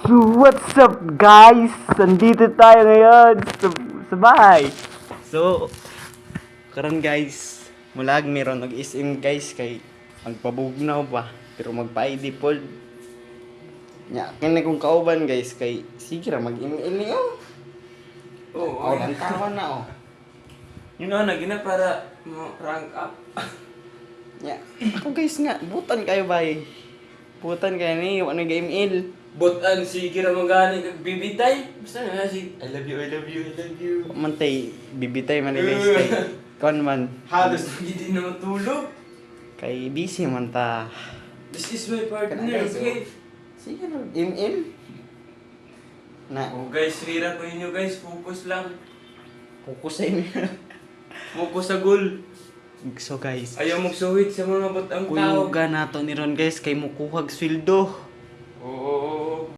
So what's up guys? Nandito tayo ngayon sa bahay. So, karon guys, mulag meron nag-SM guys kay magpabugnaw ba pero magpa-ID pod. Nya, kini kong kauban guys kay sige ra mag-email niyo. Oh, ang tawa na oh. Yun na, nagina para rank up. Nya, ako guys nga, butan kayo bay. Butan kayo ni, ano email. Butan si Kira Magani kag bibitay. Basta nga si I love you, I love you, I love you. Mantay, bibitay man ni guys kay kon man. Halos hindi na matulog. Kay busy man ta. This is my partner, Guys, okay? Sige na, email. Na, Oh guys, rira ko inyo guys, focus lang. focus sa inyo. Focus sa goal. So guys, Ayaw magsuhit sa mga batang tao. kuyuga nato ni Ron guys kay mukuhag sweldo.